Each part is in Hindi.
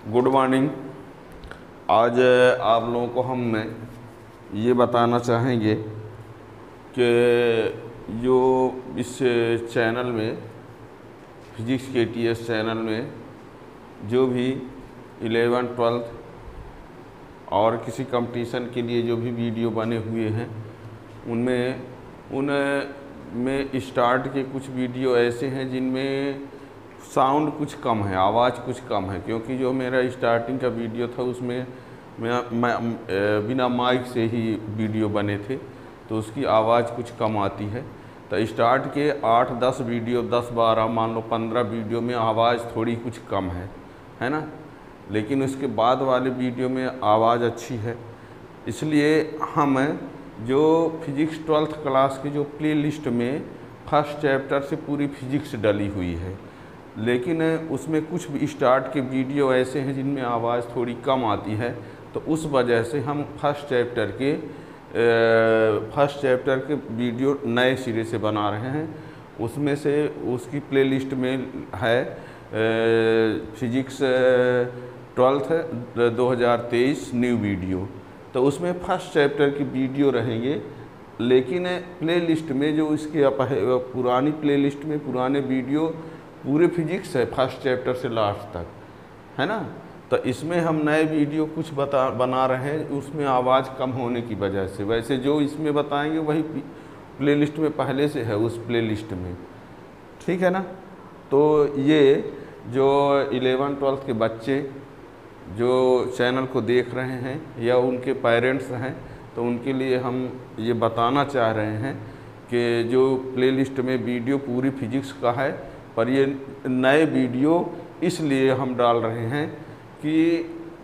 Good morning. आज आप लोगों को हम ये बताना चाहेंगे कि जो इस चैनल में फिजिक्स के टीएस चैनल में जो भी 11th 12th और किसी कंपटीशन के लिए जो भी वीडियो बने हुए हैं उनमें स्टार्ट के कुछ वीडियो ऐसे हैं जिनमें साउंड कुछ कम है, आवाज़ कुछ कम है, क्योंकि जो मेरा स्टार्टिंग का वीडियो था उसमें मैं बिना माइक से ही वीडियो बने थे तो उसकी आवाज़ कुछ कम आती है। तो स्टार्ट के 8-10 वीडियो 10-12 मान लो 15 वीडियो में आवाज़ थोड़ी कुछ कम है ना, लेकिन उसके बाद वाले वीडियो में आवाज़ अच्छी है। इसलिए हम जो फिजिक्स 12th क्लास के जो प्लेलिस्ट में फर्स्ट चैप्टर से पूरी फिजिक्स डली हुई है, लेकिन उसमें कुछ भी स्टार्ट के वीडियो ऐसे हैं जिनमें आवाज़ थोड़ी कम आती है, तो उस वजह से हम फर्स्ट चैप्टर के वीडियो नए सिरे से बना रहे हैं। उसमें से उसकी प्लेलिस्ट में है फिजिक्स 12th 2023 न्यू वीडियो, तो उसमें फर्स्ट चैप्टर की वीडियो रहेंगे, लेकिन प्लेलिस्ट में जो इसके पुरानी प्लेलिस्ट में पुराने वीडियो पूरे फिजिक्स है फर्स्ट चैप्टर से लास्ट तक, है ना। तो इसमें हम नए वीडियो कुछ बना रहे हैं, उसमें आवाज़ कम होने की वजह से। वैसे जो इसमें बताएंगे वही प्लेलिस्ट में पहले से है उस प्लेलिस्ट में, ठीक है ना। तो ये जो 11th 12th के बच्चे जो चैनल को देख रहे हैं या उनके पेरेंट्स हैं, तो उनके लिए हम ये बताना चाह रहे हैं कि जो प्लेलिस्ट में वीडियो पूरी फिजिक्स का है, पर ये नए वीडियो इसलिए हम डाल रहे हैं कि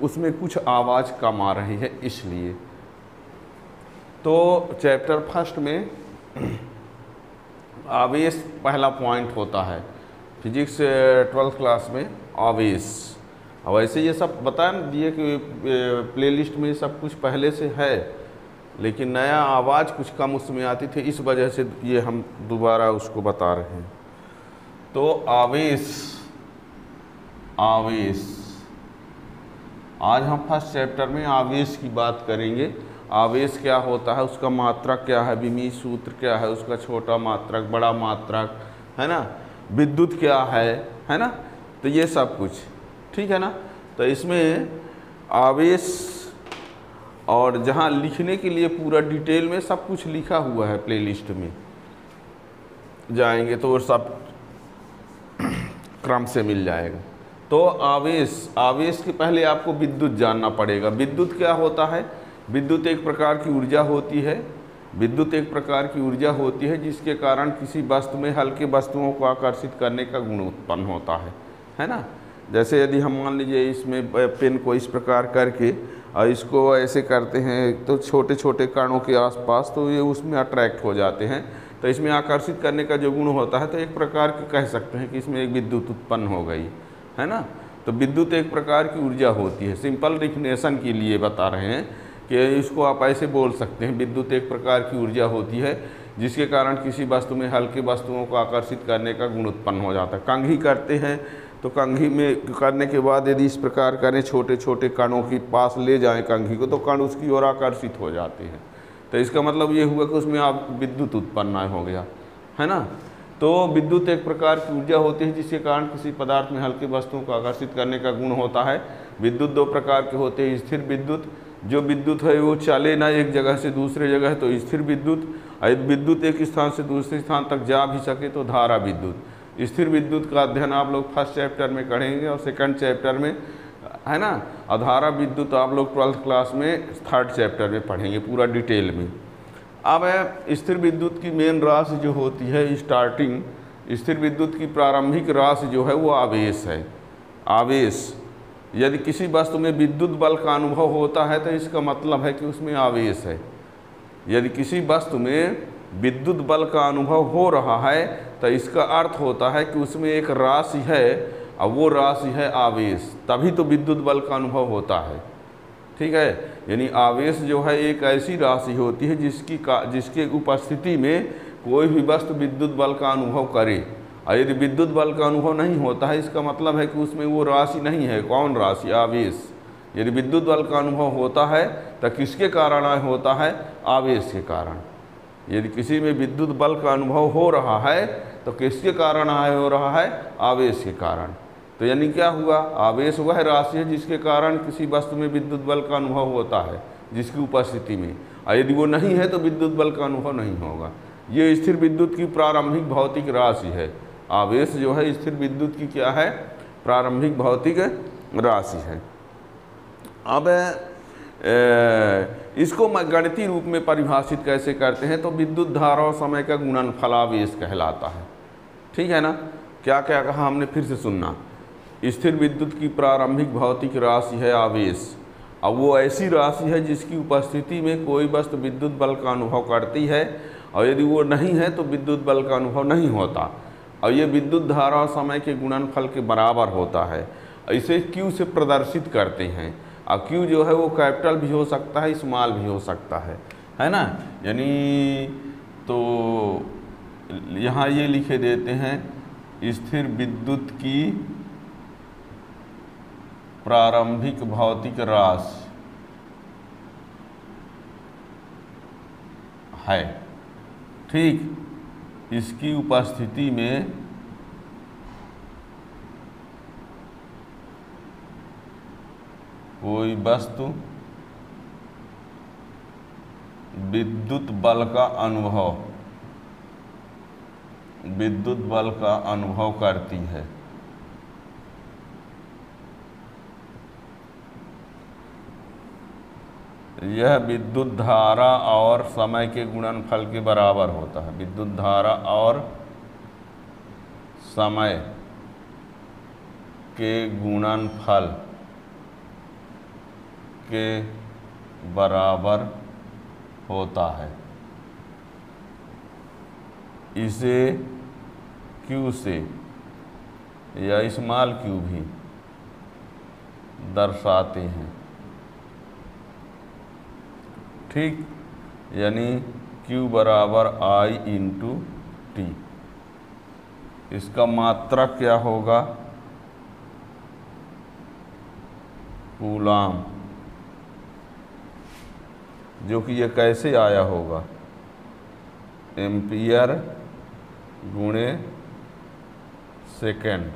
उसमें कुछ आवाज़ कम आ रही है, इसलिए। तो चैप्टर फर्स्ट में आवेश पहला पॉइंट होता है फिजिक्स 12th क्लास में, आवेश। और वैसे ये सब बता दिए कि प्लेलिस्ट में सब कुछ पहले से है, लेकिन नया आवाज़ कुछ कम उसमें आती थी, इस वजह से ये हम दोबारा उसको बता रहे हैं। तो आवेश आज हम फर्स्ट चैप्टर में आवेश की बात करेंगे। आवेश क्या होता है, उसका मात्रक क्या है, विमीय सूत्र क्या है, उसका छोटा मात्रक, बड़ा मात्रक, है ना, विद्युत क्या है ना, तो ये सब कुछ, ठीक है ना। तो इसमें आवेश और जहाँ लिखने के लिए पूरा डिटेल में सब कुछ लिखा हुआ है, प्लेलिस्ट में जाएंगे तो वो सब क्रम से मिल जाएगा। तो आवेश के पहले आपको विद्युत जानना पड़ेगा। विद्युत क्या होता है? विद्युत एक प्रकार की ऊर्जा होती है। विद्युत एक प्रकार की ऊर्जा होती है जिसके कारण किसी वस्तु में हल्के वस्तुओं को आकर्षित करने का गुण उत्पन्न होता है ना। जैसे यदि हम मान लीजिए इसमें पेन को इस प्रकार करके और इसको ऐसे करते हैं तो छोटे छोटे कणों के आसपास, तो ये उसमें अट्रैक्ट हो जाते हैं, तो इसमें आकर्षित करने का जो गुण होता है, तो एक प्रकार की कह सकते हैं कि इसमें एक विद्युत उत्पन्न हो गई, है ना। तो विद्युत एक प्रकार की ऊर्जा होती है। सिंपल डिफिनेशन के लिए बता रहे हैं कि इसको आप ऐसे बोल सकते हैं, विद्युत एक प्रकार की ऊर्जा होती है जिसके कारण किसी वस्तु में हल्के वस्तुओं को आकर्षित करने का गुण उत्पन्न हो जाता है। कंघी करते हैं तो कंघी में करने के बाद यदि इस प्रकार करें, छोटे छोटे कणों के पास ले जाएं कंघी को, तो कण उसकी ओर आकर्षित हो जाते हैं। तो इसका मतलब ये हुआ कि उसमें आप विद्युत उत्पन्न हो गया, है ना। तो विद्युत एक प्रकार की ऊर्जा होती है जिसके कारण किसी पदार्थ में हल्की वस्तुओं को आकर्षित करने का गुण होता है। विद्युत दो प्रकार के होते हैं, स्थिर विद्युत, जो विद्युत है वो चले ना एक जगह से दूसरे जगह, तो स्थिर विद्युत। विद्युत एक स्थान से दूसरे स्थान तक जा भी सके तो धारा विद्युत। स्थिर विद्युत का अध्ययन आप लोग फर्स्ट चैप्टर में करेंगे और सेकंड चैप्टर में, है ना। और धारा विद्युत आप लोग 12th क्लास में थर्ड चैप्टर में पढ़ेंगे पूरा डिटेल में। अब स्थिर विद्युत की मेन राशि जो होती है, स्टार्टिंग स्थिर विद्युत की प्रारंभिक राशि जो है वो आवेश है। आवेश, यदि किसी वस्तु में विद्युत बल का अनुभव होता है तो इसका मतलब है कि उसमें आवेश है। यदि किसी वस्तु में विद्युत बल का अनुभव हो रहा है तो इसका अर्थ होता है कि उसमें एक राशि है और वो राशि है आवेश, तभी तो विद्युत बल का अनुभव होता है, ठीक है। यानी आवेश जो है एक ऐसी राशि होती है जिसके उपस्थिति में कोई भी वस्तु विद्युत बल का अनुभव करे, और यदि विद्युत बल का अनुभव नहीं होता है, इसका मतलब है कि उसमें वो राशि नहीं है। कौन राशि? आवेश। यदि विद्युत बल का अनुभव होता है तो किसके कारण होता है? आवेश के कारण। यदि किसी में विद्युत बल का अनुभव हो रहा है तो किसके कारण हो रहा है? आवेश के कारण। तो यानी क्या हुआ? आवेश वह राशि है जिसके कारण किसी वस्तु में विद्युत बल का अनुभव होता है, जिसकी उपस्थिति में। और यदि वो नहीं है तो विद्युत बल का अनुभव नहीं होगा। ये स्थिर विद्युत की प्रारंभिक भौतिक राशि है। आवेश जो है स्थिर विद्युत की क्या है? प्रारंभिक भौतिक राशि है। अब इसको मैं गणितीय रूप में परिभाषित कैसे करते हैं? तो विद्युत धारा और समय का गुणनफल आवेश कहलाता है। ठीक है ना? क्या क्या कहा हमने? फिर से सुनना। स्थिर विद्युत की प्रारंभिक भौतिक राशि है आवेश। अब वो ऐसी राशि है जिसकी उपस्थिति में कोई वस्तु विद्युत बल का अनुभव करती है, और यदि वो नहीं है तो विद्युत बल का अनुभव नहीं होता। और ये विद्युत धारा और समय के गुणनफल के बराबर होता है। इसे Q से प्रदर्शित करते हैं। और Q जो है वो कैपिटल भी हो सकता है, स्मॉल भी हो सकता है ना? यानी तो यहाँ ये लिखे देते हैं, स्थिर विद्युत की प्रारंभिक भौतिक राशि है। ठीक, इसकी उपस्थिति में कोई वस्तु विद्युत बल का अनुभव करती है। यह विद्युत धारा और समय के गुणनफल के बराबर होता है। विद्युत धारा और समय के गुणनफल के बराबर होता है। इसे Q से या स्मॉल q भी दर्शाते हैं। ठीक, यानी Q बराबर I इंटू टी। इसका मात्रक क्या होगा? कूलाम। जो कि ये कैसे आया होगा? एम्पियर गुणे second.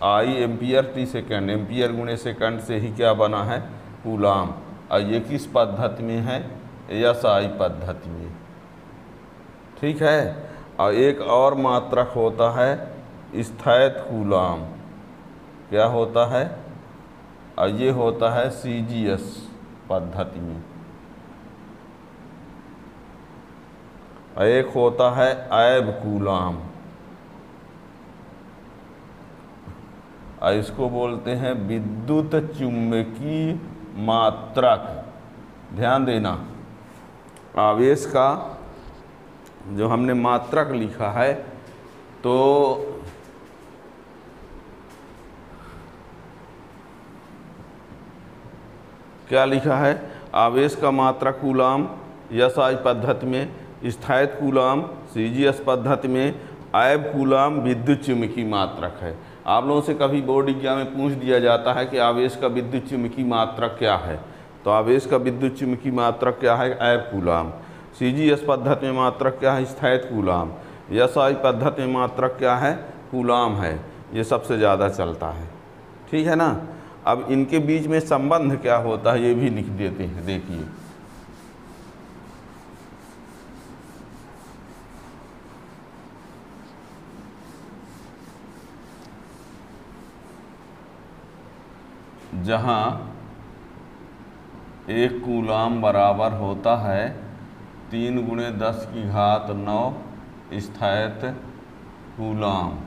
I ampere, T second. Ampere गुणे सेकंड से ही क्या बना है? कूलाम। और ये किस पद्धति में है? SI पद्धति में। ठीक है। और एक और मात्रक होता है स्थैत कूलाम। क्या होता है? और ये होता है CGS पद्धति में। और एक होता है ऐब कूलाम, और इसको बोलते हैं विद्युत चुम्बकीय मात्रक। ध्यान देना, आवेश का जो हमने मात्रक लिखा है, तो क्या लिखा है? आवेश का मात्रक कूलाम SI पद्धति में, स्थैत कूलाम CGS पद्धति में, ऐब कूलाम विद्युत चुम्बकीय मात्रक है। आप लोगों से कभी बोर्ड एग्जाम में पूछ दिया जाता है कि आवेश का विद्युत चुम्बकीय मात्रक क्या है? तो आवेश का विद्युत चुम्बकीय मात्रक क्या है? ऐब कूलाम। CGS पद्धति में मात्रक क्या है? स्थैत कूलाम। SI पद्धति में मात्रक क्या है? कूलाम है। ये सबसे ज़्यादा चलता है। ठीक है ना? अब इनके बीच में संबंध क्या होता है ये भी लिख देते हैं। देखिए, जहाँ 1 कूलाम बराबर होता है 3 गुणे 10 की घात 9 स्थैत कूलाम,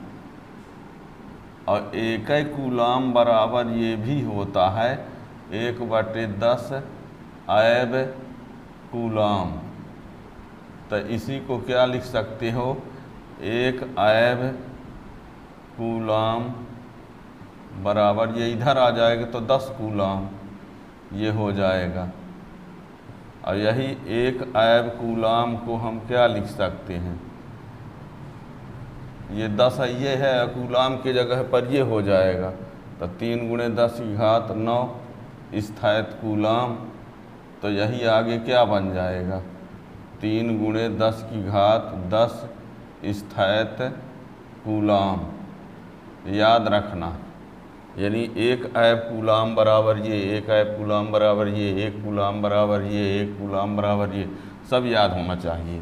और 1 कूलाम बराबर ये भी होता है 1/10 ऐब कूलाम। तो इसी को क्या लिख सकते हो? 1 ऐब कूलाम बराबर, ये इधर आ जाएगा तो 10 कूलाम ये हो जाएगा। और यही 1 ऐब कूलाम को हम क्या लिख सकते हैं? ये 10 ये है, कूलाम की जगह पर ये हो जाएगा, तो 3 × 10⁹ स्थायित्व कूलाम। तो यही आगे क्या बन जाएगा, 3 × 10⁻10 स्थायित्व कूलाम। याद रखना, यानी 1 ऐब कूलाम बराबर ये, 1 ऐब कूलाम बराबर ये, 1 कूलाम बराबर ये, 1 कूलाम बराबर ये, सब याद होना चाहिए।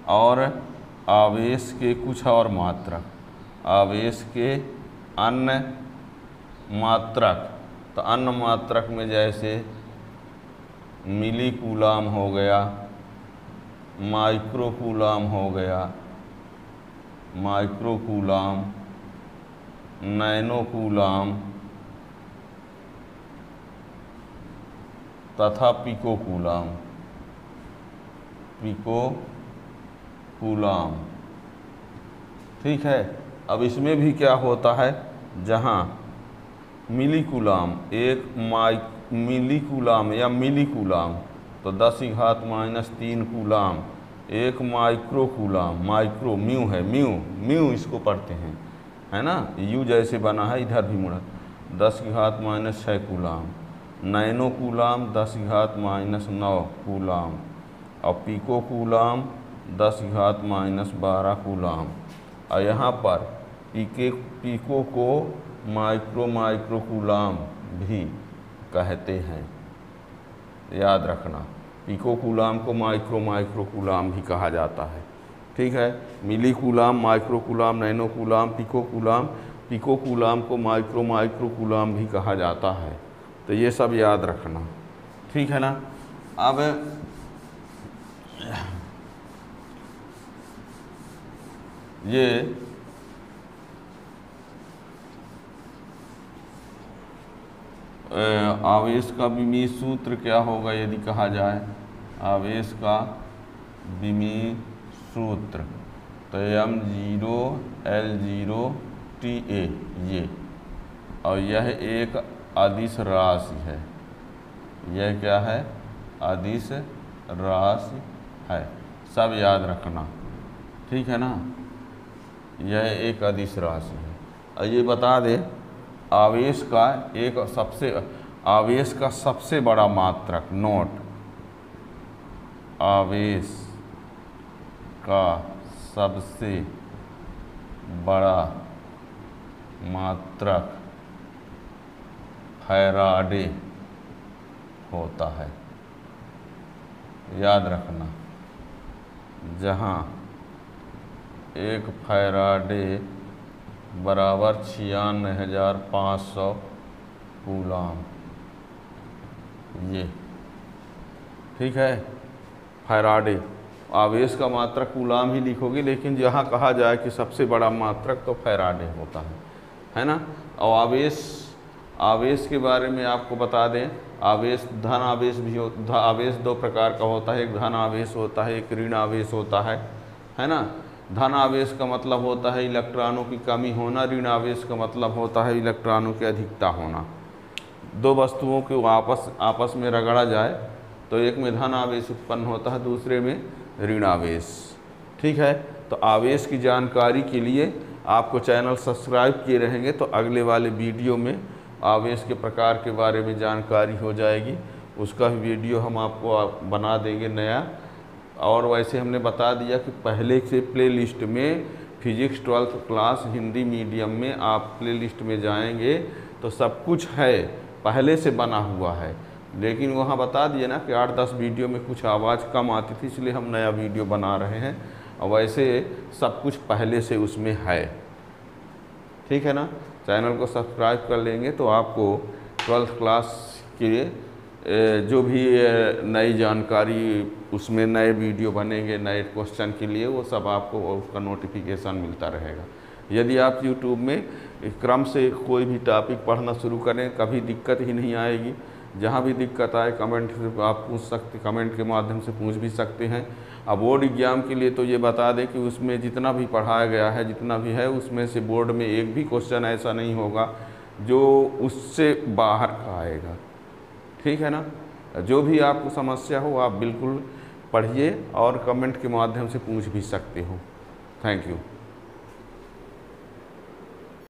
और आवेश के कुछ और मात्रक, आवेश के अन्य मात्रक, तो अन्य मात्रक में जैसे मिली कूलाम हो गया, माइक्रो कूलाम हो गया, माइक्रो कूलाम, नैनो कूलाम तथा पिको कूलाम, पिको कूलाम। ठीक है। अब इसमें भी क्या होता है, जहाँ मिली कूलाम, एक मिली कूलाम या मिली कूलाम, तो 10⁻³ कूलाम, एक माइक्रो कूलाम, माइक्रो म्यू है, म्यू इसको पढ़ते हैं, है ना, यू जैसे बना है इधर भी मुड़ा, 10⁻⁶ कूलाम, नैनो कूलाम 10⁻⁹ कूलाम, और पिको कूलाम 10⁻12 कूलाम। और यहाँ पर पिको को माइक्रो कूलाम भी कहते हैं, याद रखना, पिको कूलाम को माइक्रो कूलाम भी कहा जाता है। ठीक है। Milli coulomb, micro coulomb, nano coulomb, pico coulomb को माइक्रो कूलाम भी कहा जाता है। तो ये सब याद रखना। ठीक है ना। अब ये आवेश का विमीय सूत्र क्या होगा यदि कहा जाए, आवेश का विमीय सूत्र, तो m0 L0 TA ये, और यह एक अदिश राशि है, यह क्या है, अदिश राशि है, सब याद रखना। ठीक है ना, यह एक अदिश राशि है। और ये बता दे, आवेश का सबसे बड़ा मात्रक, नोट, आवेश का सबसे बड़ा मात्रक फैराडे होता है, याद रखना। जहाँ 1 फैराडे बराबर 96,500 कूलाम, ये ठीक है। फैराडे, आवेश का मात्रक कूलाम ही लिखोगे, लेकिन जहाँ कहा जाए कि सबसे बड़ा मात्रक तो फैराडे होता है ना। और आवेश के बारे में आपको बता दें, आवेश धन आवेश भी आवेश 2 प्रकार का होता है, एक धन आवेश होता है, एक ऋण आवेश होता है ना। धन आवेश का मतलब होता है इलेक्ट्रॉनों की कमी होना, ऋण आवेश का मतलब होता है इलेक्ट्रॉनों की अधिकता होना। 2 वस्तुओं को आपस में रगड़ा जाए तो एक में धन आवेश उत्पन्न होता है, दूसरे में ऋण आवेश। ठीक है। तो आवेश की जानकारी के लिए आपको चैनल सब्सक्राइब किए रहेंगे तो अगले वाले वीडियो में आवेश के प्रकार के बारे में जानकारी हो जाएगी, उसका भी वीडियो हम आपको बना देंगे नया। और वैसे हमने बता दिया कि पहले से प्लेलिस्ट में physics 12th class Hindi medium में आप प्लेलिस्ट में जाएंगे तो सब कुछ है, पहले से बना हुआ है, लेकिन वहाँ बता दिए ना कि 8-10 वीडियो में कुछ आवाज़ कम आती थी, इसलिए हम नया वीडियो बना रहे हैं। और वैसे सब कुछ पहले से उसमें है। ठीक है ना। चैनल को सब्सक्राइब कर लेंगे तो आपको 12th क्लास के जो भी नई जानकारी, उसमें नए वीडियो बनेंगे नए क्वेश्चन के लिए, वो सब आपको उसका नोटिफिकेशन मिलता रहेगा। यदि आप YouTube में क्रम से कोई भी टॉपिक पढ़ना शुरू करें, कभी दिक्कत ही नहीं आएगी। जहाँ भी दिक्कत आए कमेंट से आप पूछ सकते, कमेंट के माध्यम से पूछ भी सकते हैं। अब बोर्ड एग्जाम के लिए तो ये बता दें कि उसमें जितना भी पढ़ाया गया है, जितना भी है, उसमें से बोर्ड में एक भी क्वेश्चन ऐसा नहीं होगा जो उससे बाहर का आएगा। ठीक है ना। जो भी आपको समस्या हो आप बिल्कुल पढ़िए और कमेंट के माध्यम से पूछ भी सकते हो। Thank you.